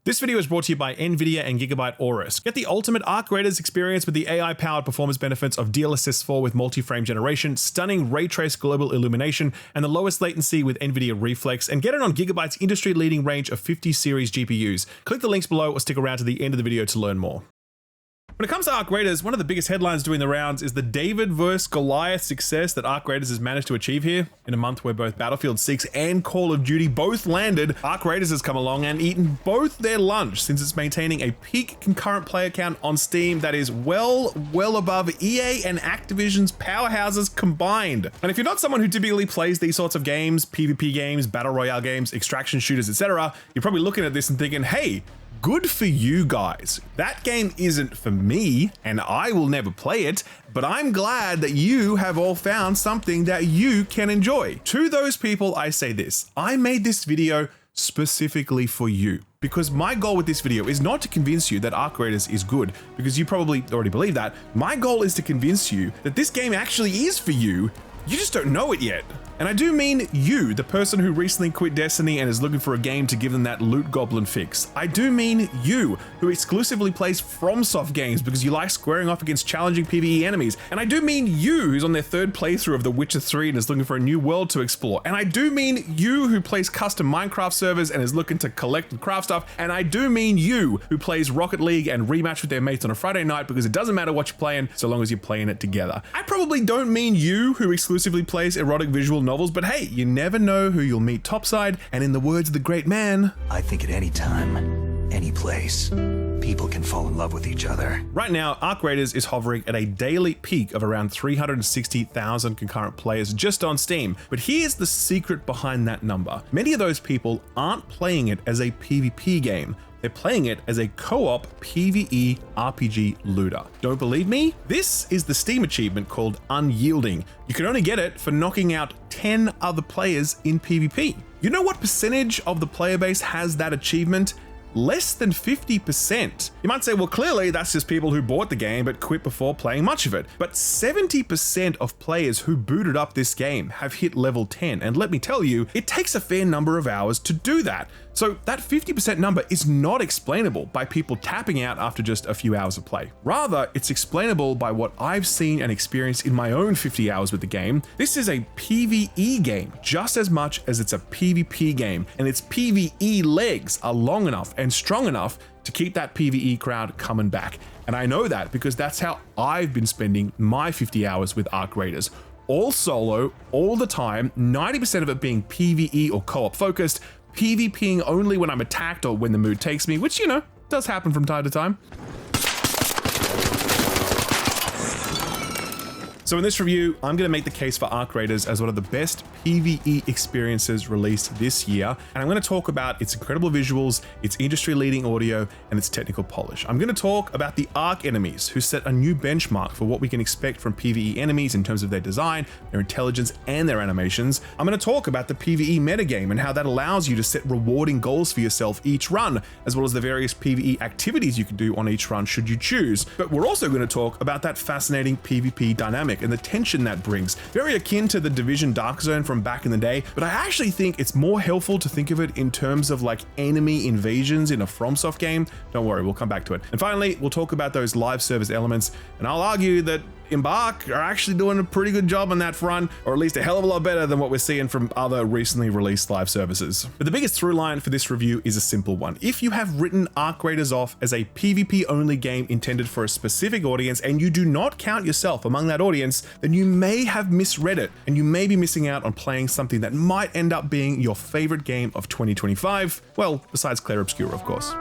This video is brought to you by NVIDIA and Gigabyte Aorus. Get the ultimate Ark Raiders experience with the AI-powered performance benefits of DLSS 4 with multi-frame generation, stunning ray trace global illumination, and the lowest latency with NVIDIA Reflex, and get it on Gigabyte's industry-leading range of 50 series GPUs. Click the links below or stick around to the end of the video to learn more. When it comes to Ark Raiders, one of the biggest headlines doing the rounds is the David vs. Goliath success that Ark Raiders has managed to achieve here. In a month where both Battlefield 6 and Call of Duty both landed, Ark Raiders has come along and eaten both their lunch since it's maintaining a peak concurrent player count on Steam that is well above EA and Activision's powerhouses combined. And if you're not someone who typically plays these sorts of games, PvP games, battle royale games, extraction shooters, etc., you're probably looking at this and thinking, hey, good for you guys. That game isn't for me, and I will never play it, but I'm glad that you have all found something that you can enjoy. To those people, I say this. I made this video specifically for you, because my goal with this video is not to convince you that Ark Raiders is good, because you probably already believe that. My goal is to convince you that this game actually is for you. You just don't know it yet. And I do mean you, the person who recently quit Destiny and is looking for a game to give them that loot goblin fix. I do mean you, who exclusively plays FromSoft games because you like squaring off against challenging PvE enemies. And I do mean you, who's on their third playthrough of The Witcher 3 and is looking for a new world to explore. And I do mean you, who plays custom Minecraft servers and is looking to collect and craft stuff. And I do mean you, who plays Rocket League and rematch with their mates on a Friday night because it doesn't matter what you're playing so long as you're playing it together. I probably don't mean you, who exclusively plays erotic visual novels, but hey, you never know who you'll meet topside, and in the words of the great man, I think at any time, any place, people can fall in love with each other. Right now, Ark Raiders is hovering at a daily peak of around 360,000 concurrent players just on Steam. But here's the secret behind that number. Many of those people aren't playing it as a PvP game. They're playing it as a co-op PvE RPG looter. Don't believe me? This is the Steam achievement called Unyielding. You can only get it for knocking out 10 other players in PvP. You know what percentage of the player base has that achievement? Less than 50%. You might say, well, clearly that's just people who bought the game but quit before playing much of it. But 70% of players who booted up this game have hit level 10. And let me tell you, it takes a fair number of hours to do that. So that 50% number is not explainable by people tapping out after just a few hours of play. Rather, it's explainable by what I've seen and experienced in my own 50 hours with the game. This is a PvE game just as much as it's a PvP game, and its PvE legs are long enough and strong enough to keep that PvE crowd coming back. And I know that because that's how I've been spending my 50 hours with Ark Raiders. All solo, all the time, 90% of it being PvE or co-op focused, PvPing only when I'm attacked or when the mood takes me, which, you know, does happen from time to time. So in this review, I'm going to make the case for Ark Raiders as one of the best PvE experiences released this year, and I'm going to talk about its incredible visuals, its industry-leading audio, and its technical polish. I'm going to talk about the Ark enemies, who set a new benchmark for what we can expect from PvE enemies in terms of their design, their intelligence, and their animations. I'm going to talk about the PvE metagame and how that allows you to set rewarding goals for yourself each run, as well as the various PvE activities you can do on each run should you choose. But we're also going to talk about that fascinating PvP dynamic and the tension that brings. Very akin to the Division Dark Zone from back in the day, but I actually think it's more helpful to think of it in terms of like enemy invasions in a FromSoft game. Don't worry, we'll come back to it. And finally, we'll talk about those live service elements, and I'll argue that Embark are actually doing a pretty good job on that front, or at least a hell of a lot better than what we're seeing from other recently released live services. But the biggest through line for this review is a simple one. If you have written Ark Raiders off as a PvP only game intended for a specific audience, and you do not count yourself among that audience, then you may have misread it, and you may be missing out on playing something that might end up being your favorite game of 2025. Well, besides Clair Obscur, of course.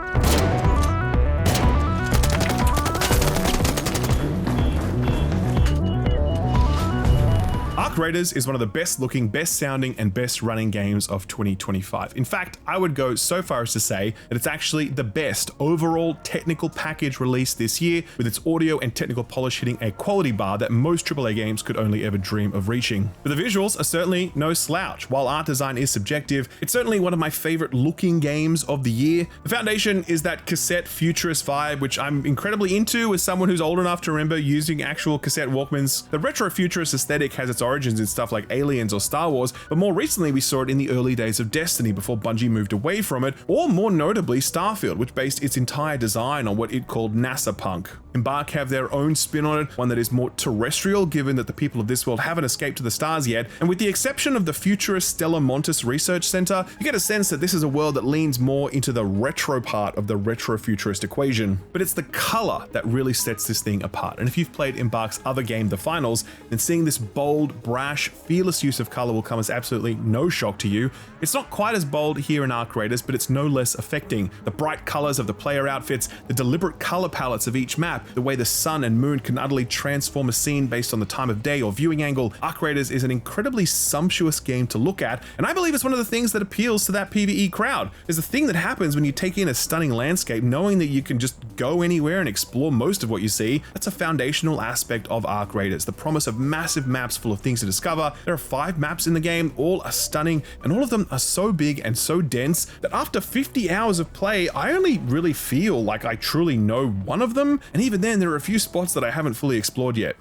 Ark Raiders is one of the best looking, best sounding, and best running games of 2025. In fact, I would go so far as to say that it's actually the best overall technical package released this year, with its audio and technical polish hitting a quality bar that most AAA games could only ever dream of reaching. But the visuals are certainly no slouch. While art design is subjective, it's certainly one of my favorite looking games of the year. The foundation is that cassette futurist vibe, which I'm incredibly into as someone who's old enough to remember using actual cassette Walkmans. The retro futurist aesthetic has its origins origins in stuff like Aliens or Star Wars, but more recently we saw it in the early days of Destiny before Bungie moved away from it, or more notably Starfield, which based its entire design on what it called NASA punk. Embark have their own spin on it, one that is more terrestrial given that the people of this world haven't escaped to the stars yet, and with the exception of the futurist Stella Montis Research Center, you get a sense that this is a world that leans more into the retro part of the retro-futurist equation. But it's the color that really sets this thing apart, and if you've played Embark's other game, The Finals, then seeing this bold, brash, fearless use of color will come as absolutely no shock to you. It's not quite as bold here in Ark Raiders, but it's no less affecting. The bright colors of the player outfits, the deliberate color palettes of each map, the way the sun and moon can utterly transform a scene based on the time of day or viewing angle. Ark Raiders is an incredibly sumptuous game to look at, and I believe it's one of the things that appeals to that PvE crowd. There's a thing that happens when you take in a stunning landscape, knowing that you can just go anywhere and explore most of what you see. That's a foundational aspect of Ark Raiders, the promise of massive maps full of things to discover. There are 5 maps in the game, all are stunning, and all of them are so big and so dense that after 50 hours of play, I only really feel like I truly know one of them, and even then there are a few spots that I haven't fully explored yet.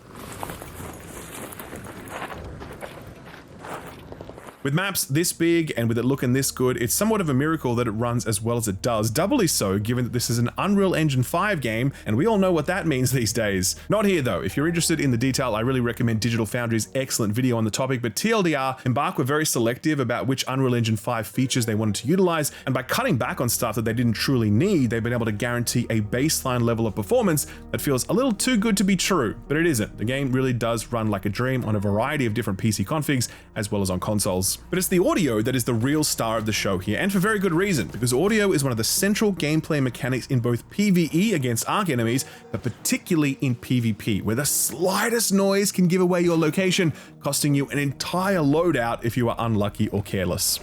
With maps this big and with it looking this good, it's somewhat of a miracle that it runs as well as it does, doubly so given that this is an Unreal Engine 5 game, and we all know what that means these days. Not here though. If you're interested in the detail, I really recommend Digital Foundry's excellent video on the topic, but TLDR, Embark were very selective about which Unreal Engine 5 features they wanted to utilize, and by cutting back on stuff that they didn't truly need, they've been able to guarantee a baseline level of performance that feels a little too good to be true, but it isn't. The game really does run like a dream on a variety of different PC configs, as well as on consoles. But it's the audio that is the real star of the show here, and for very good reason, because audio is one of the central gameplay mechanics in both PvE against Ark enemies, but particularly in PvP, where the slightest noise can give away your location, costing you an entire loadout if you are unlucky or careless.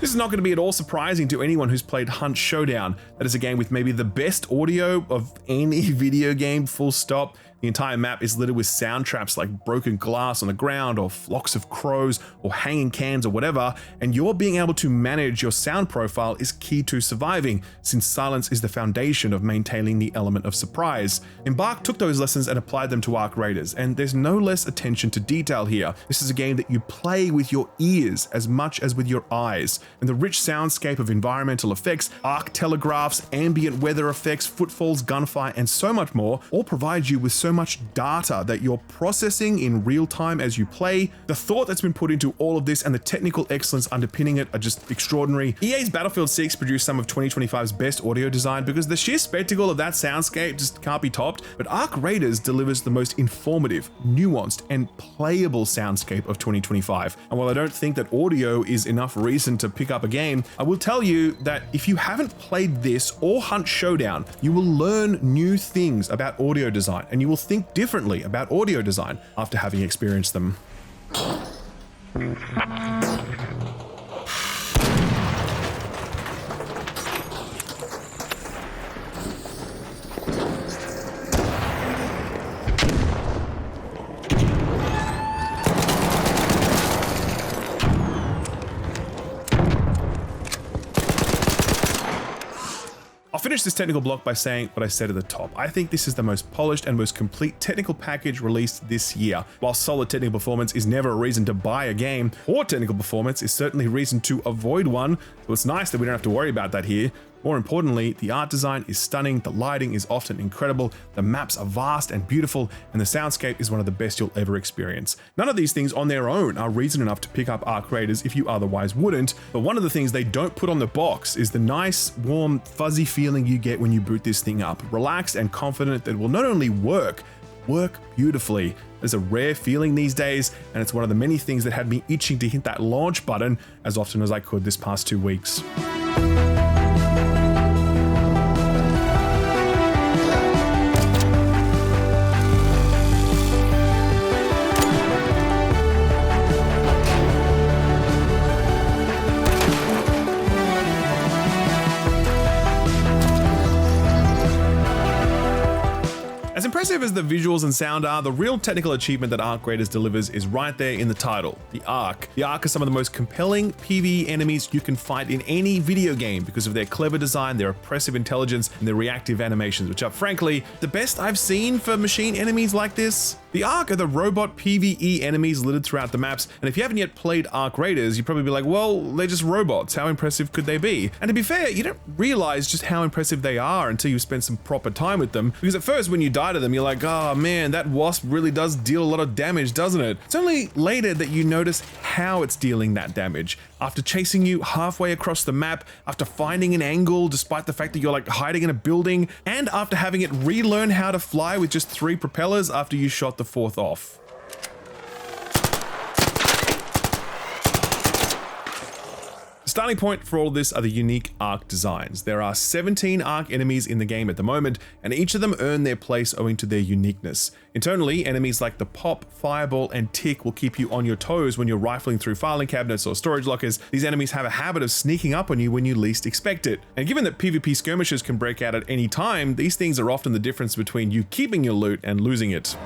This is not going to be at all surprising to anyone who's played Hunt Showdown. That is a game with maybe the best audio of any video game, full stop. The entire map is littered with sound traps like broken glass on the ground or flocks of crows or hanging cans or whatever, and your being able to manage your sound profile is key to surviving, since silence is the foundation of maintaining the element of surprise. Embark took those lessons and applied them to Ark Raiders, and there's no less attention to detail here. This is a game that you play with your ears as much as with your eyes, and the rich soundscape of environmental effects, arc telegraphs, ambient weather effects, footfalls, gunfire, and so much more all provide you with so much data that you're processing in real time as you play. The thought that's been put into all of this and the technical excellence underpinning it are just extraordinary. EA's Battlefield 6 produced some of 2025's best audio design because the sheer spectacle of that soundscape just can't be topped, but Ark Raiders delivers the most informative, nuanced, and playable soundscape of 2025. And while I don't think that audio is enough reason to pick up a game, I will tell you that if you haven't played this or Hunt Showdown, you will learn new things about audio design, and you will think differently about audio design after having experienced them. I'll finish this technical block by saying what I said at the top. I think this is the most polished and most complete technical package released this year. While solid technical performance is never a reason to buy a game, poor technical performance is certainly a reason to avoid one, so it's nice that we don't have to worry about that here. More importantly, the art design is stunning, the lighting is often incredible, the maps are vast and beautiful, and the soundscape is one of the best you'll ever experience. None of these things on their own are reason enough to pick up Ark Raiders if you otherwise wouldn't, but one of the things they don't put on the box is the nice, warm, fuzzy feeling you get when you boot this thing up. Relaxed and confident that it will not only work beautifully. It's a rare feeling these days, and it's one of the many things that had me itching to hit that launch button as often as I could this past 2 weeks. impressive as the visuals and sound are, the real technical achievement that Ark Raiders delivers is right there in the title, the Ark. The Ark are some of the most compelling PvE enemies you can fight in any video game because of their clever design, their oppressive intelligence, and their reactive animations, which are frankly the best I've seen for machine enemies like this. The Ark are the robot PvE enemies littered throughout the maps, and if you haven't yet played Ark Raiders, you'd probably be like, well, they're just robots, how impressive could they be? And to be fair, you don't realize just how impressive they are until you spend some proper time with them, because at first when you die to them, you're like, oh man, that wasp really does deal a lot of damage, doesn't it? It's only later that you notice how it's dealing that damage. After chasing you halfway across the map, after finding an angle despite the fact that you're like hiding in a building, and after having it relearn how to fly with just 3 propellers after you shot the 4th off. The starting point for all of this are the unique Ark designs. There are 17 Ark enemies in the game at the moment, and each of them earn their place owing to their uniqueness. Internally, enemies like the Pop, Fireball, and Tick will keep you on your toes when you're rifling through filing cabinets or storage lockers. These enemies have a habit of sneaking up on you when you least expect it. And given that PvP skirmishes can break out at any time, these things are often the difference between you keeping your loot and losing it.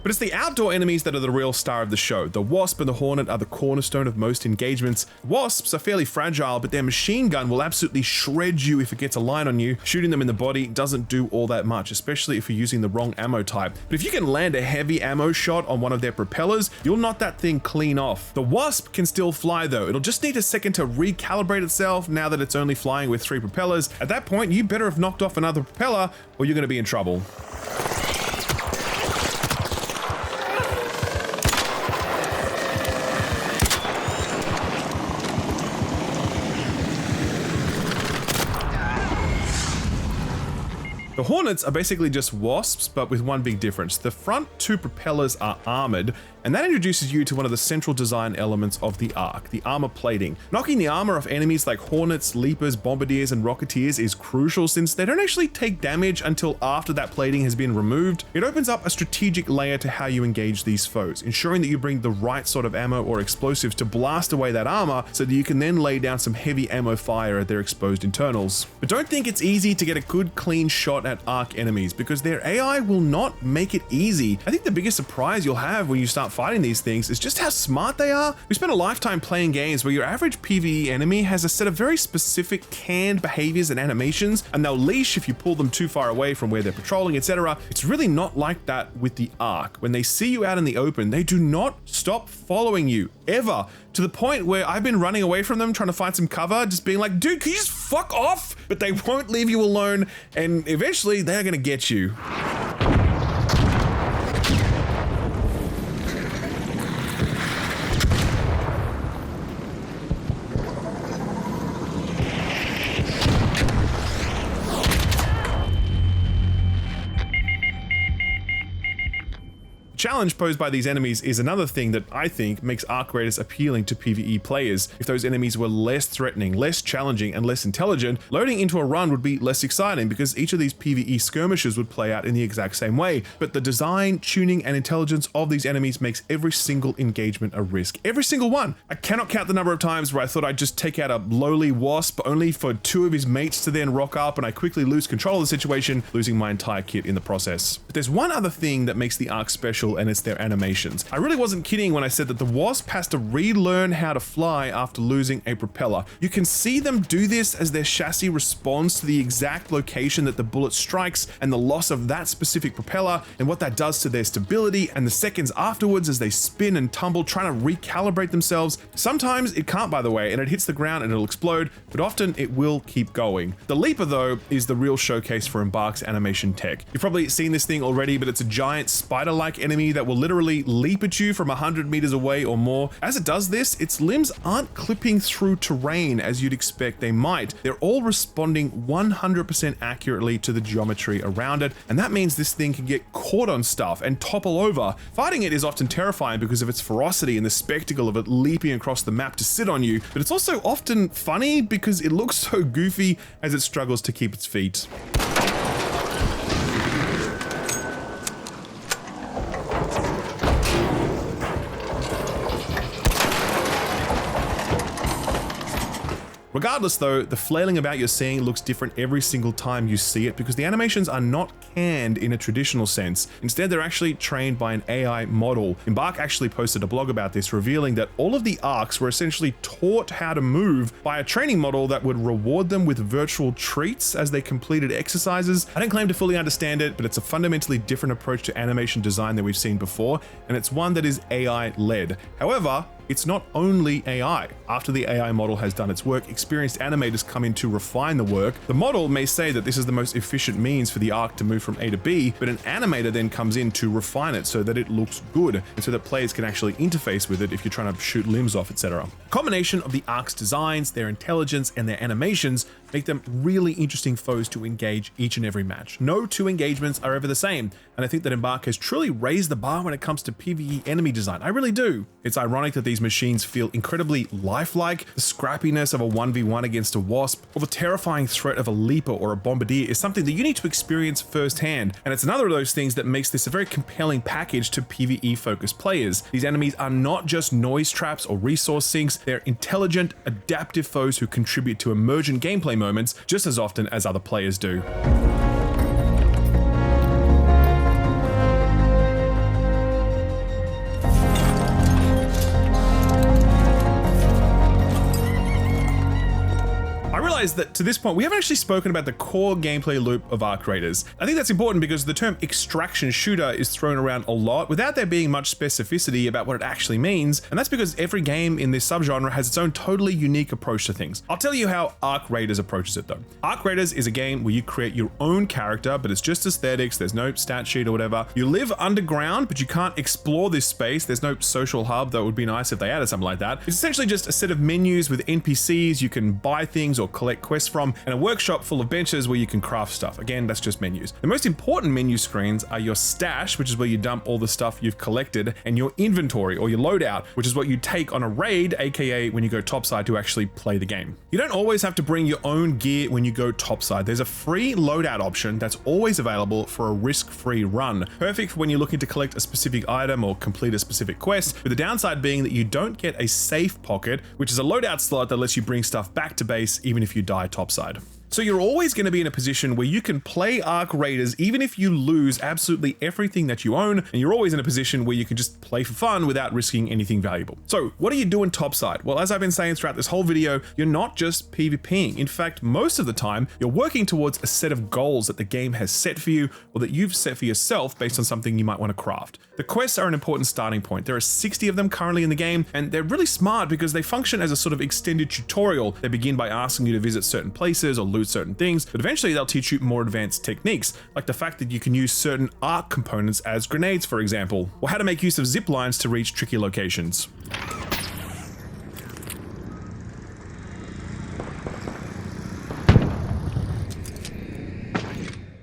But it's the outdoor enemies that are the real star of the show. The Wasp and the Hornet are the cornerstone of most engagements. Wasps are fairly fragile, but their machine gun will absolutely shred you if it gets a line on you. Shooting them in the body doesn't do all that much, especially if you're using the wrong ammo type. But if you can land a heavy ammo shot on one of their propellers, you'll knock that thing clean off. The Wasp can still fly though. It'll just need a second to recalibrate itself now that it's only flying with 3 propellers. At that point, you better have knocked off another propeller or you're gonna be in trouble. The Hornets are basically just wasps, but with one big difference. The front 2 propellers are armored, and that introduces you to one of the central design elements of the Ark, the armor plating. Knocking the armor off enemies like Hornets, Leapers, Bombardiers, and Rocketeers is crucial since they don't actually take damage until after that plating has been removed. It opens up a strategic layer to how you engage these foes, ensuring that you bring the right sort of ammo or explosives to blast away that armor so that you can then lay down some heavy ammo fire at their exposed internals. But don't think it's easy to get a good clean shot at Ark enemies because their AI will not make it easy. I think the biggest surprise you'll have when you start fighting these things is just how smart they are. We spent a lifetime playing games where your average PvE enemy has a set of very specific canned behaviors and animations, and they'll leash if you pull them too far away from where they're patrolling, etc. It's really not like that with the Ark. When they see you out in the open, they do not stop following you, ever. To the point where I've been running away from them, trying to find some cover, just being like, dude, can you just fuck off? But they won't leave you alone, and eventually they're gonna get you. Challenge posed by these enemies is another thing that I think makes Ark Raiders appealing to PvE players. If those enemies were less threatening, less challenging, and less intelligent, loading into a run would be less exciting because each of these PvE skirmishes would play out in the exact same way. But the design, tuning, and intelligence of these enemies makes every single engagement a risk. Every single one. I cannot count the number of times where I thought I'd just take out a lowly wasp only for 2 of his mates to then rock up and I quickly lose control of the situation, losing my entire kit in the process. But there's one other thing that makes the Ark special, and it's their animations. I really wasn't kidding when I said that the Wasp has to relearn how to fly after losing a propeller. You can see them do this as their chassis responds to the exact location that the bullet strikes and the loss of that specific propeller and what that does to their stability, and the seconds afterwards as they spin and tumble trying to recalibrate themselves. Sometimes it can't, by the way, and it hits the ground and it'll explode, but often it will keep going. The Leaper though is the real showcase for Embark's animation tech. You've probably seen this thing already, but it's a giant spider-like enemy that will literally leap at you from 100 meters away or more. As it does this, its limbs aren't clipping through terrain as you'd expect they might. They're all responding 100% accurately to the geometry around it, and that means this thing can get caught on stuff and topple over. Fighting it is often terrifying because of its ferocity and the spectacle of it leaping across the map to sit on you, but it's also often funny because it looks so goofy as it struggles to keep its feet. Regardless though, the flailing about you're seeing looks different every single time you see it because the animations are not canned in a traditional sense. Instead, they're actually trained by an AI model. Embark actually posted a blog about this, revealing that all of the arcs were essentially taught how to move by a training model that would reward them with virtual treats as they completed exercises. I don't claim to fully understand it, but it's a fundamentally different approach to animation design than we've seen before, and it's one that is AI-led. However, it's not only AI. After the AI model has done its work, experienced animators come in to refine the work. The model may say that this is the most efficient means for the arc to move from A to B, but an animator then comes in to refine it so that it looks good and so that players can actually interface with it if you're trying to shoot limbs off, etc. A combination of the arc's designs, their intelligence, and their animations make them really interesting foes to engage each and every match. No two engagements are ever the same, and I think that Embark has truly raised the bar when it comes to PvE enemy design. I really do. It's ironic that these machines feel incredibly lifelike. The scrappiness of a 1v1 against a wasp, or the terrifying threat of a leaper or a bombardier is something that you need to experience firsthand, and it's another of those things that makes this a very compelling package to PvE focused players. These enemies are not just noise traps or resource sinks, they're intelligent, adaptive foes who contribute to emergent gameplay moments just as often as other players do. That to this point, we haven't actually spoken about the core gameplay loop of Ark Raiders. I think that's important because the term extraction shooter is thrown around a lot without there being much specificity about what it actually means, and that's because every game in this subgenre has its own totally unique approach to things. I'll tell you how Ark Raiders approaches it though. Ark Raiders is a game where you create your own character, but it's just aesthetics, there's no stat sheet or whatever. You live underground, but you can't explore this space. There's no social hub, though it would be nice if they added something like that. It's essentially just a set of menus with NPCs you can buy things or collect quests from, and a workshop full of benches where you can craft stuff. Again, that's just menus. The most important menu screens are your stash, which is where you dump all the stuff you've collected, and your inventory or your loadout, which is what you take on a raid, aka when you go topside to actually play the game. You don't always have to bring your own gear when you go topside. There's a free loadout option that's always available for a risk-free run. Perfect when you're looking to collect a specific item or complete a specific quest, with the downside being that you don't get a safe pocket, which is a loadout slot that lets you bring stuff back to base even if you die topside. So you're always going to be in a position where you can play Ark Raiders even if you lose absolutely everything that you own, and you're always in a position where you can just play for fun without risking anything valuable. So what are you doing topside? Well, as I've been saying throughout this whole video, you're not just PvPing. In fact, most of the time, you're working towards a set of goals that the game has set for you or that you've set for yourself based on something you might want to craft. The quests are an important starting point. There are 60 of them currently in the game, and they're really smart because they function as a sort of extended tutorial. They begin by asking you to visit certain places or loot certain things, but eventually they'll teach you more advanced techniques, like the fact that you can use certain arc components as grenades, for example, or how to make use of zip lines to reach tricky locations.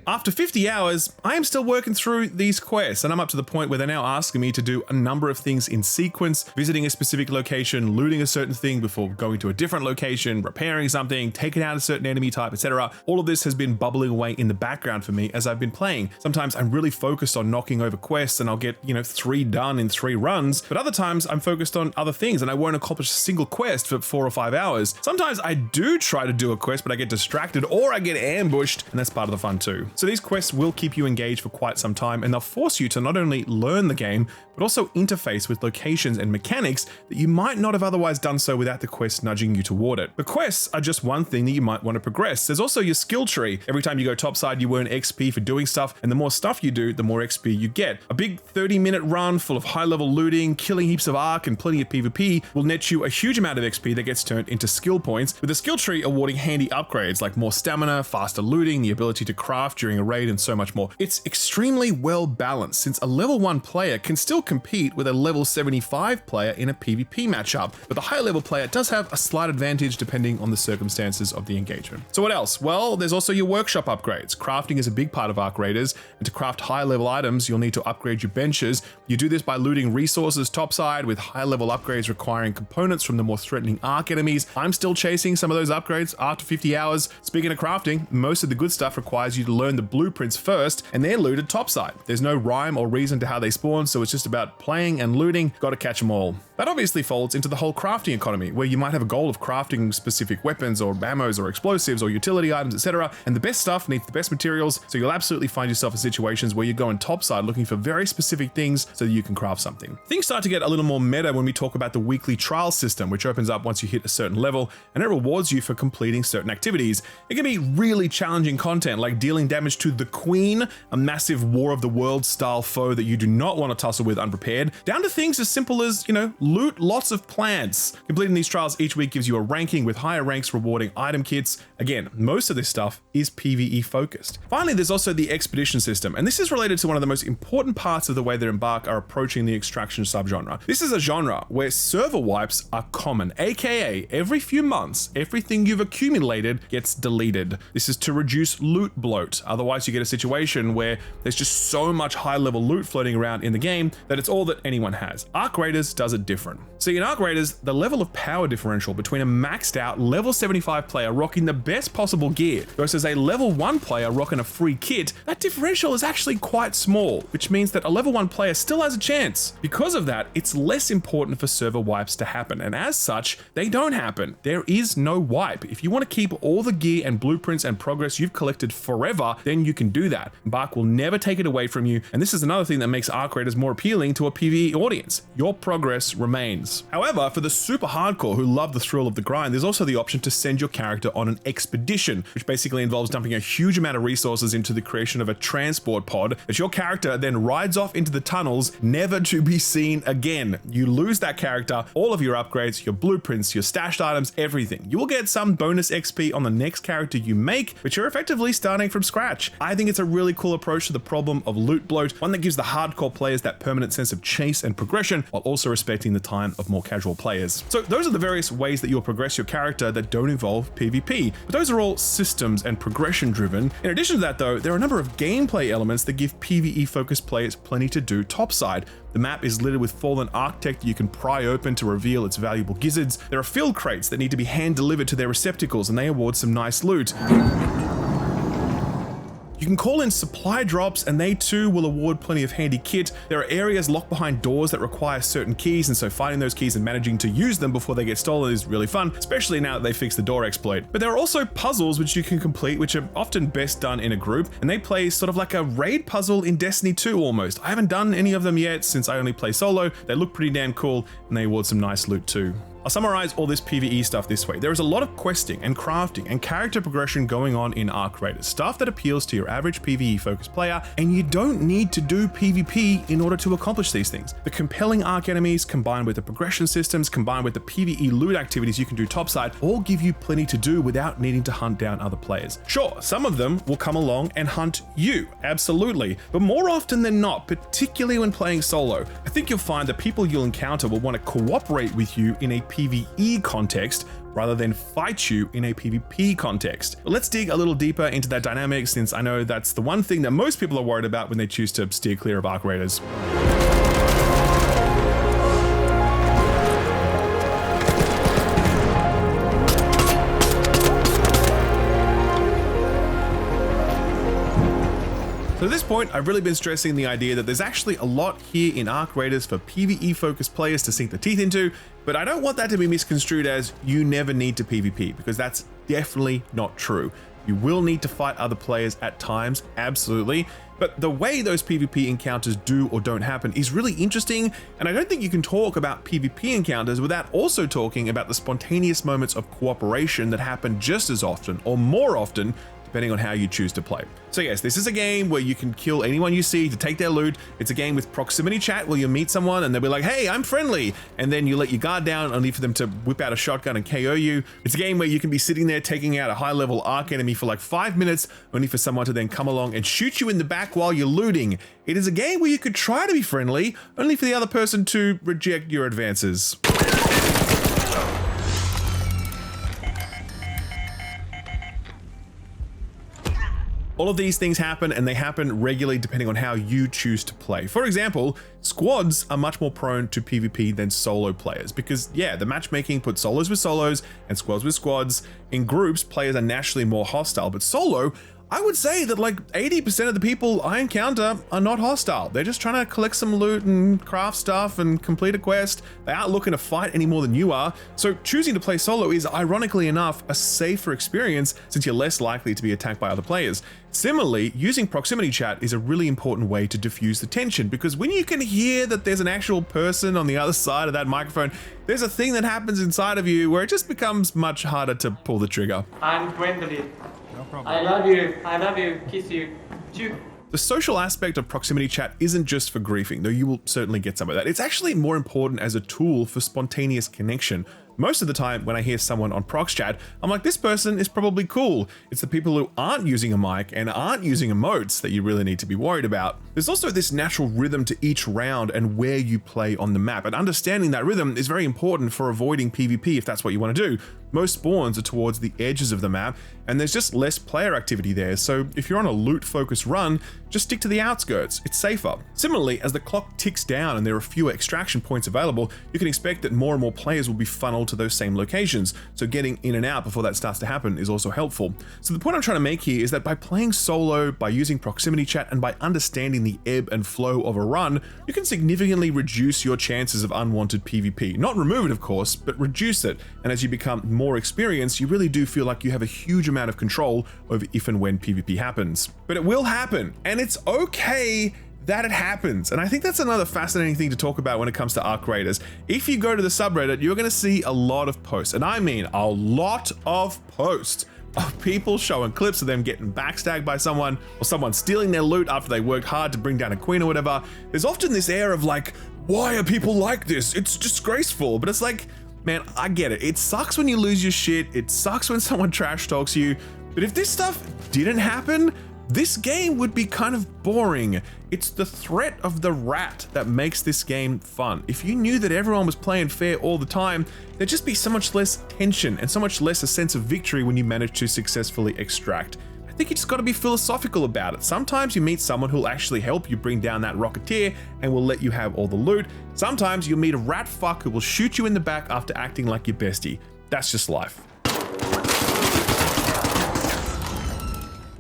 After 50 hours, I am still working through these quests, and I'm up to the point where they're now asking me to do a number of things in sequence, visiting a specific location, looting a certain thing before going to a different location, repairing something, taking out a certain enemy type, etc. All of this has been bubbling away in the background for me as I've been playing. Sometimes I'm really focused on knocking over quests and I'll get, 3 done in 3 runs, but other times I'm focused on other things and I won't accomplish a single quest for 4 or 5 hours. Sometimes I do try to do a quest, but I get distracted or I get ambushed, and that's part of the fun too. So these quests will keep you engaged for quite some time, and they'll force you to not only learn the game, but also interface with locations and mechanics that you might not have otherwise done so without the quest nudging you toward it. The quests are just one thing that you might want to progress. There's also your skill tree. Every time you go topside, you earn XP for doing stuff, and the more stuff you do, the more XP you get. A big 30-minute run full of high-level looting, killing heaps of Ark, and plenty of PvP will net you a huge amount of XP that gets turned into skill points, with the skill tree awarding handy upgrades like more stamina, faster looting, the ability to craft during a raid, and so much more. It's extremely well balanced, since a level 1 player can still compete with a level 75 player in a PvP matchup, but the high level player does have a slight advantage depending on the circumstances of the engagement. So what else? Well, there's also your workshop upgrades. Crafting is a big part of Ark Raiders, and to craft high level items, you'll need to upgrade your benches. You do this by looting resources topside, with high level upgrades requiring components from the more threatening Ark enemies. I'm still chasing some of those upgrades after 50 hours. Speaking of crafting, most of the good stuff requires you to learn the blueprints first, and they're looted topside. There's no rhyme or reason to how they spawn, so it's just about playing and looting. Gotta catch them all. That obviously folds into the whole crafting economy, where you might have a goal of crafting specific weapons or ammos or explosives or utility items, etc. And the best stuff needs the best materials, so you'll absolutely find yourself in situations where you're going topside looking for very specific things so that you can craft something. Things start to get a little more meta when we talk about the weekly trial system, which opens up once you hit a certain level, and it rewards you for completing certain activities. It can be really challenging content, like dealing damage to the Queen, a massive War of the Worlds style foe that you do not want to tussle with unprepared, down to things as simple as, loot lots of plants. Completing these trials each week gives you a ranking, with higher ranks rewarding item kits. Again, most of this stuff is PvE focused. Finally, there's also the expedition system, and this is related to one of the most important parts of the way that Embark are approaching the extraction subgenre. This is a genre where server wipes are common, aka every few months, everything you've accumulated gets deleted. This is to reduce loot bloat. Otherwise, you get a situation where there's just so much high-level loot floating around in the game that it's all that anyone has. Ark Raiders does it different. See, in Ark Raiders, the level of power differential between a maxed out level 75 player rocking the best possible gear versus a level 1 player rocking a free kit, that differential is actually quite small, which means that a level 1 player still has a chance. Because of that, it's less important for server wipes to happen, and as such, they don't happen. There is no wipe. If you want to keep all the gear and blueprints and progress you've collected forever, then you can do that. Embark will never take it away from you, and this is another thing that makes Ark Raiders more appealing to a PvE audience. Your progress remains. However, for the super hardcore who love the thrill of the grind, there's also the option to send your character on an expedition, which basically involves dumping a huge amount of resources into the creation of a transport pod that your character then rides off into the tunnels, never to be seen again. You lose that character, all of your upgrades, your blueprints, your stashed items, everything. You will get some bonus XP on the next character you make, but you're effectively starting from scratch. I think it's a really cool approach to the problem of loot bloat, one that gives the hardcore players that permanent sense of chase and progression, while also respecting the time of more casual players. So those are the various ways that you'll progress your character that don't involve PvP, but those are all systems and progression driven. In addition to that though, there are a number of gameplay elements that give PvE focused players plenty to do topside. The map is littered with fallen Architect that you can pry open to reveal its valuable gizzards. There are field crates that need to be hand delivered to their receptacles, and they award some nice loot. You can call in supply drops, and they too will award plenty of handy kit. There are areas locked behind doors that require certain keys, and so finding those keys and managing to use them before they get stolen is really fun, especially now that they fixed the door exploit. But there are also puzzles which you can complete, which are often best done in a group, and they play sort of like a raid puzzle in Destiny 2 almost. I haven't done any of them yet since I only play solo. They look pretty damn cool, and they award some nice loot too. I'll summarize all this PvE stuff this way. There is a lot of questing and crafting and character progression going on in Ark Raiders, stuff that appeals to your average PvE focused player, and you don't need to do PvP in order to accomplish these things. The compelling Ark enemies, combined with the progression systems, combined with the PvE loot activities you can do topside, all give you plenty to do without needing to hunt down other players. Sure, some of them will come along and hunt you, absolutely, but more often than not, particularly when playing solo, I think you'll find that people you'll encounter will want to cooperate with you in a PvE context rather than fight you in a PvP context. But let's dig a little deeper into that dynamic, since I know that's the one thing that most people are worried about when they choose to steer clear of Ark Raiders. So at this point, I've really been stressing the idea that there's actually a lot here in Ark Raiders for PvE focused players to sink their teeth into, but I don't want that to be misconstrued as you never need to PvP, because that's definitely not true. You will need to fight other players at times, absolutely, but the way those PvP encounters do or don't happen is really interesting, and I don't think you can talk about PvP encounters without also talking about the spontaneous moments of cooperation that happen just as often or more often, depending on how you choose to play. So yes, this is a game where you can kill anyone you see to take their loot. It's a game with proximity chat where you meet someone and they'll be like, hey, I'm friendly. And then you let your guard down only for them to whip out a shotgun and KO you. It's a game where you can be sitting there taking out a high level Ark enemy for like 5 minutes, only for someone to then come along and shoot you in the back while you're looting. It is a game where you could try to be friendly, only for the other person to reject your advances. All of these things happen, and they happen regularly depending on how you choose to play. For example, squads are much more prone to PvP than solo players because, yeah, the matchmaking puts solos with solos and squads with squads. In groups, players are naturally more hostile, but solo, I would say that like 80% of the people I encounter are not hostile. They're just trying to collect some loot and craft stuff and complete a quest. They aren't looking to fight any more than you are. So choosing to play solo is, ironically enough, a safer experience since you're less likely to be attacked by other players. Similarly, using proximity chat is a really important way to diffuse the tension, because when you can hear that there's an actual person on the other side of that microphone, there's a thing that happens inside of you where it just becomes much harder to pull the trigger. I'm friendly. No problem. I love you, kiss you. Choo. The social aspect of proximity chat isn't just for griefing, though you will certainly get some of that. It's actually more important as a tool for spontaneous connection. Most of the time when I hear someone on prox chat, I'm like, this person is probably cool. It's the people who aren't using a mic and aren't using emotes that you really need to be worried about. There's also this natural rhythm to each round and where you play on the map, and understanding that rhythm is very important for avoiding PvP if that's what you want to do. Most spawns are towards the edges of the map, and there's just less player activity there, so if you're on a loot-focused run, just stick to the outskirts, it's safer. Similarly, as the clock ticks down and there are fewer extraction points available, you can expect that more and more players will be funneled to those same locations, so getting in and out before that starts to happen is also helpful. So the point I'm trying to make here is that by playing solo, by using proximity chat, and by understanding the ebb and flow of a run, you can significantly reduce your chances of unwanted PvP. Not remove it, of course, but reduce it, and as you become more experienced, you really do feel like you have a huge amount of control over if and when PvP happens. But it will happen, and it's okay that it happens. And I think that's another fascinating thing to talk about when it comes to Ark Raiders. If you go to the subreddit, you're going to see a lot of posts, and I mean a lot of posts of people showing clips of them getting backstabbed by someone, or someone stealing their loot after they worked hard to bring down a queen or whatever. There's often this air of like, why are people like this? It's disgraceful. But it's like, man, I get it. It sucks when you lose your shit. It sucks when someone trash talks you. But if this stuff didn't happen, this game would be kind of boring. It's the threat of the rat that makes this game fun. If you knew that everyone was playing fair all the time, there'd just be so much less tension and so much less a sense of victory when you manage to successfully extract. I think you just gotta be philosophical about it. Sometimes you meet someone who'll actually help you bring down that rocketeer and will let you have all the loot. Sometimes you'll meet a rat fuck who will shoot you in the back after acting like your bestie. That's just life.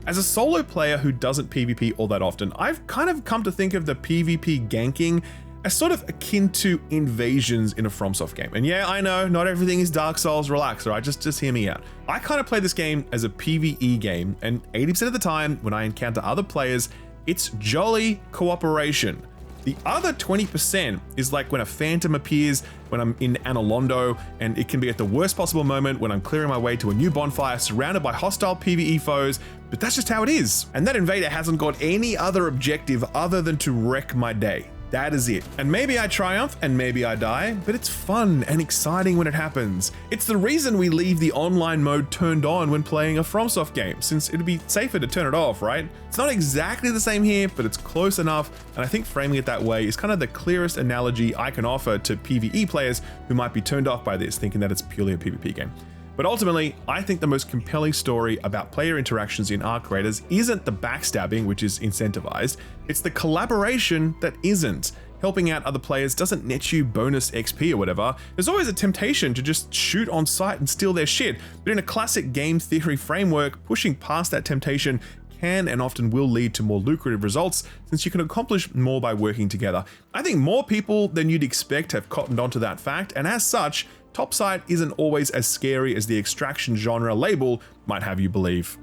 As a solo player who doesn't PvP all that often, I've kind of come to think of the PvP ganking as sort of akin to invasions in a FromSoft game. And yeah, I know, not everything is Dark Souls, relax, all right, just hear me out. I kind of play this game as a PvE game, and 80% of the time when I encounter other players, it's jolly cooperation. The other 20% is like when a phantom appears when I'm in Analondo, and it can be at the worst possible moment when I'm clearing my way to a new bonfire surrounded by hostile PvE foes, but that's just how it is. And that invader hasn't got any other objective other than to wreck my day. That is it. And maybe I triumph and maybe I die, but it's fun and exciting when it happens. It's the reason we leave the online mode turned on when playing a FromSoft game, since it'd be safer to turn it off, right? It's not exactly the same here, but it's close enough, and I think framing it that way is kind of the clearest analogy I can offer to PvE players who might be turned off by this, thinking that it's purely a PvP game. But ultimately, I think the most compelling story about player interactions in Ark Raiders isn't the backstabbing, which is incentivized, it's the collaboration that isn't. Helping out other players doesn't net you bonus XP or whatever. There's always a temptation to just shoot on sight and steal their shit, but in a classic game theory framework, pushing past that temptation can and often will lead to more lucrative results, since you can accomplish more by working together. I think more people than you'd expect have cottoned onto that fact, and as such, topside isn't always as scary as the extraction genre label might have you believe.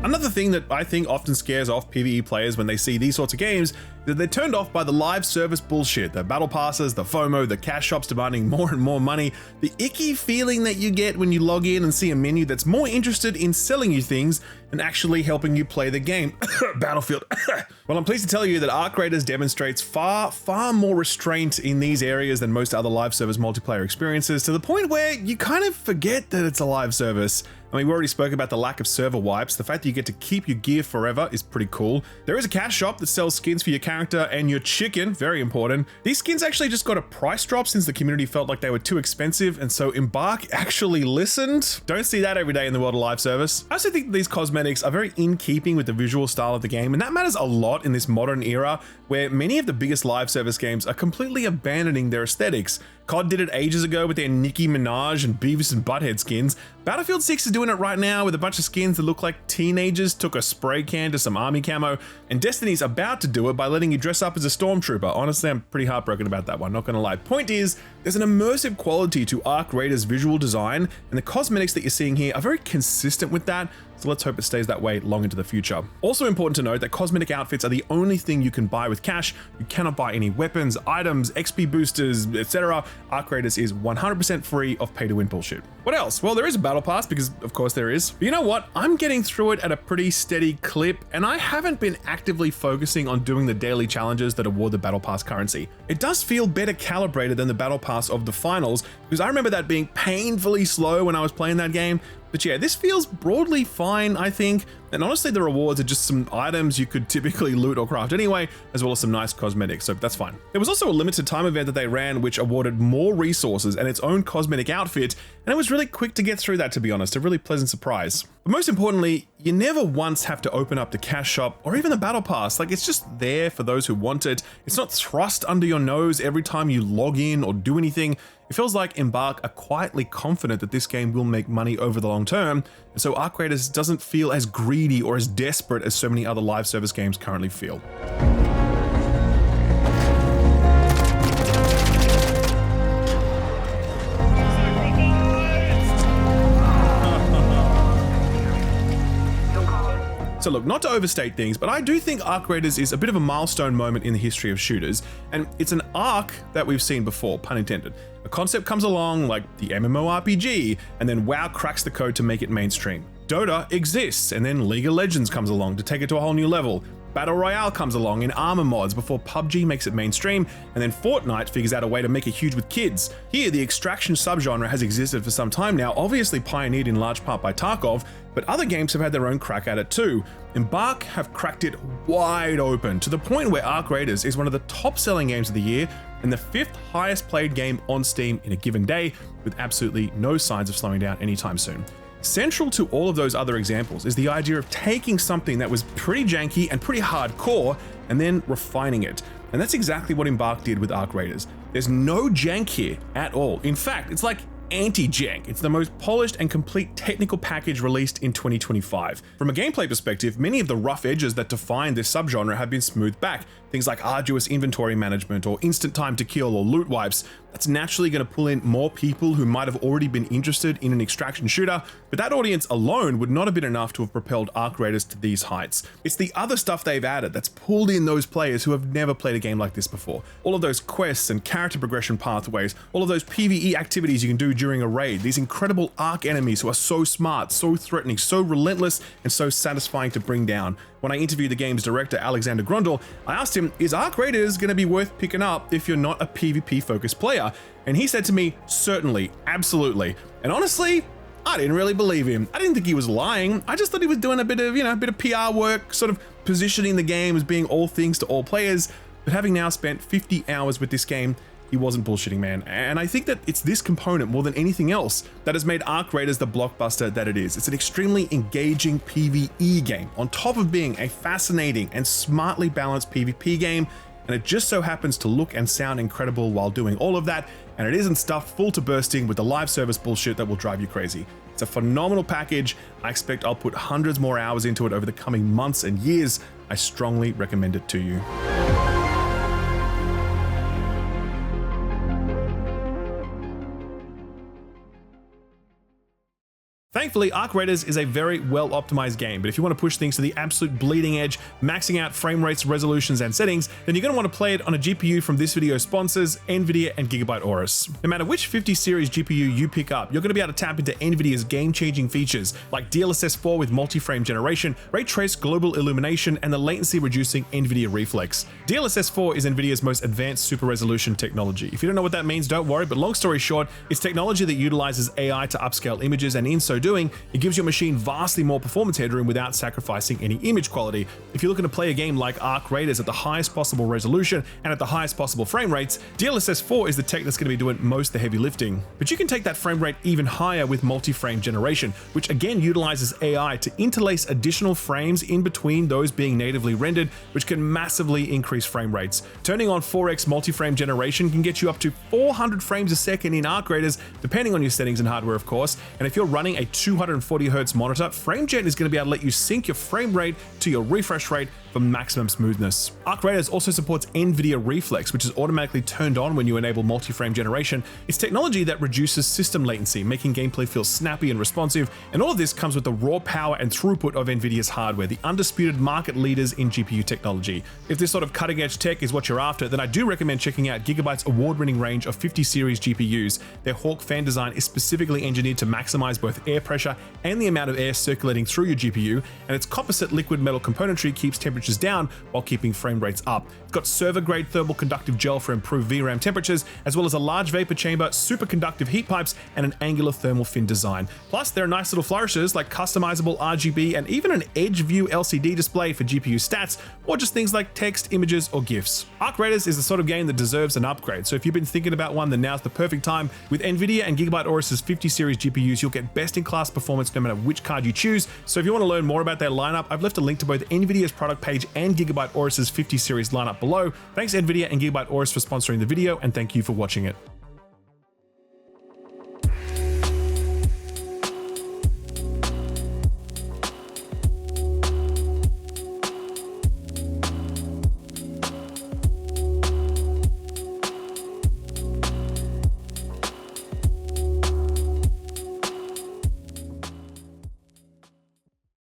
Another thing that I think often scares off PvE players when they see these sorts of games is that they're turned off by the live service bullshit, the battle passes, the FOMO, the cash shops demanding more and more money, the icky feeling that you get when you log in and see a menu that's more interested in selling you things than actually helping you play the game. Battlefield. Well, I'm pleased to tell you that Ark Raiders demonstrates far more restraint in these areas than most other live service multiplayer experiences, to the point where you kind of forget that it's a live service. I mean, we already spoke about the lack of server wipes. The fact that you get to keep your gear forever is pretty cool. There is a cash shop that sells skins for your character and your chicken, very important. These skins actually just got a price drop since the community felt like they were too expensive, and so Embark actually listened. Don't see that every day in the world of live service. I also think these cosmetics are very in keeping with the visual style of the game, and that matters a lot in this modern era where many of the biggest live service games are completely abandoning their aesthetics. COD did it ages ago with their Nicki Minaj and Beavis and Butthead skins. Battlefield 6 is doing it right now with a bunch of skins that look like teenagers took a spray can to some army camo, and Destiny's about to do it by letting you dress up as a stormtrooper. Honestly, I'm pretty heartbroken about that one, not gonna lie. Point is, there's an immersive quality to Ark Raiders' visual design, and the cosmetics that you're seeing here are very consistent with that, so let's hope it stays that way long into the future. Also important to note that cosmetic outfits are the only thing you can buy with cash. You cannot buy any weapons, items, XP boosters, etc. Ark Raiders is 100% free of pay-to-win bullshit. What else? Well, there is a battle pass, because of course there is. But you know what? I'm getting through it at a pretty steady clip, and I haven't been actively focusing on doing the daily challenges that award the battle pass currency. It does feel better calibrated than the battle pass of the finals, because I remember that being painfully slow when I was playing that game. But yeah, this feels broadly fine, I think. And honestly, the rewards are just some items you could typically loot or craft anyway, as well as some nice cosmetics, so that's fine. There was also a limited time event that they ran which awarded more resources and its own cosmetic outfit, and it was really quick to get through that, to be honest, a really pleasant surprise. But most importantly, you never once have to open up the cash shop or even the battle pass. Like, it's just there for those who want it. It's not thrust under your nose every time you log in or do anything. It feels like Embark are quietly confident that this game will make money over the long term, and so Ark Raiders doesn't feel as greedy or as desperate as so many other live service games currently feel. So look, not to overstate things, but I do think Ark Raiders is a bit of a milestone moment in the history of shooters, and it's an arc that we've seen before, pun intended. A concept comes along like the MMORPG, and then WoW cracks the code to make it mainstream. Dota exists, and then League of Legends comes along to take it to a whole new level. Battle Royale comes along in armor mods before PUBG makes it mainstream, and then Fortnite figures out a way to make it huge with kids. Here, the extraction subgenre has existed for some time now, obviously pioneered in large part by Tarkov, but other games have had their own crack at it too. Embark have cracked it wide open, to the point where Ark Raiders is one of the top-selling games of the year, and the 5th highest played game on Steam in a given day, with absolutely no signs of slowing down anytime soon. Central to all of those other examples is the idea of taking something that was pretty janky and pretty hardcore and then refining it. And that's exactly what Embark did with Ark Raiders. There's no jank here at all. In fact, it's like anti-jank. It's the most polished and complete technical package released in 2025. From a gameplay perspective, many of the rough edges that define this subgenre have been smoothed back. Things like arduous inventory management or instant time to kill or loot wipes. That's naturally going to pull in more people who might have already been interested in an extraction shooter, but that audience alone would not have been enough to have propelled Ark Raiders to these heights. It's the other stuff they've added that's pulled in those players who have never played a game like this before. All of those quests and character progression pathways, all of those PvE activities you can do during a raid, these incredible Ark enemies who are so smart, so threatening, so relentless, and so satisfying to bring down. When I interviewed the game's director, Alexander Grundle, I asked him, is Ark Raiders going to be worth picking up if you're not a PvP-focused player? And he said to me, certainly, absolutely. And honestly, I didn't really believe him. I didn't think he was lying. I just thought he was doing a bit of PR work, sort of positioning the game as being all things to all players. But having now spent 50 hours with this game, he wasn't bullshitting, man. And I think that it's this component more than anything else that has made Ark Raiders the blockbuster that it is. It's an extremely engaging PvE game, on top of being a fascinating and smartly balanced PvP game, and it just so happens to look and sound incredible while doing all of that, and it isn't stuffed full to bursting with the live service bullshit that will drive you crazy. It's a phenomenal package. I expect I'll put hundreds more hours into it over the coming months and years. I strongly recommend it to you. Thankfully, Ark Raiders is a very well-optimized game, but if you want to push things to the absolute bleeding edge, maxing out frame rates, resolutions, and settings, then you're going to want to play it on a GPU from this video's sponsors, NVIDIA and Gigabyte Aorus. No matter which 50 series GPU you pick up, you're going to be able to tap into NVIDIA's game-changing features like DLSS 4 with multi-frame generation, ray trace global illumination, and the latency-reducing NVIDIA Reflex. DLSS 4 is NVIDIA's most advanced super resolution technology. If you don't know what that means, don't worry, but long story short, it's technology that utilizes AI to upscale images and in so so doing, it gives your machine vastly more performance headroom without sacrificing any image quality. If you're looking to play a game like Ark Raiders at the highest possible resolution and at the highest possible frame rates, DLSS 4 is the tech that's going to be doing most of the heavy lifting. But you can take that frame rate even higher with multi-frame generation, which again utilizes AI to interlace additional frames in between those being natively rendered, which can massively increase frame rates. Turning on 4x multi-frame generation can get you up to 400 frames a second in Ark Raiders, depending on your settings and hardware, of course. And if you're running a 240Hz monitor, FrameGen is going to be able to let you sync your frame rate to your refresh rate for maximum smoothness. Ark Raiders also supports NVIDIA Reflex, which is automatically turned on when you enable multi-frame generation. It's technology that reduces system latency, making gameplay feel snappy and responsive, and all of this comes with the raw power and throughput of NVIDIA's hardware, the undisputed market leaders in GPU technology. If this sort of cutting-edge tech is what you're after, then I do recommend checking out Gigabyte's award-winning range of 50 series GPUs. Their Hawk fan design is specifically engineered to maximize both air pressure and the amount of air circulating through your GPU, and its composite liquid metal componentry keeps temperatures down while keeping frame rates up. It's got server-grade thermal conductive gel for improved VRAM temperatures, as well as a large vapor chamber, superconductive heat pipes, and an angular thermal fin design. Plus, there are nice little flourishes like customizable RGB and even an edge view LCD display for GPU stats, or just things like text, images, or GIFs. Ark Raiders is the sort of game that deserves an upgrade, so if you've been thinking about one, then now's the perfect time. With NVIDIA and Gigabyte Aorus's 50 series GPUs, you'll get best-in-class performance no matter which card you choose. So if you want to learn more about their lineup, I've left a link to both NVIDIA's product page and Gigabyte Aorus's 50 series lineup below. Thanks NVIDIA and Gigabyte Aorus for sponsoring the video, and thank you for watching it.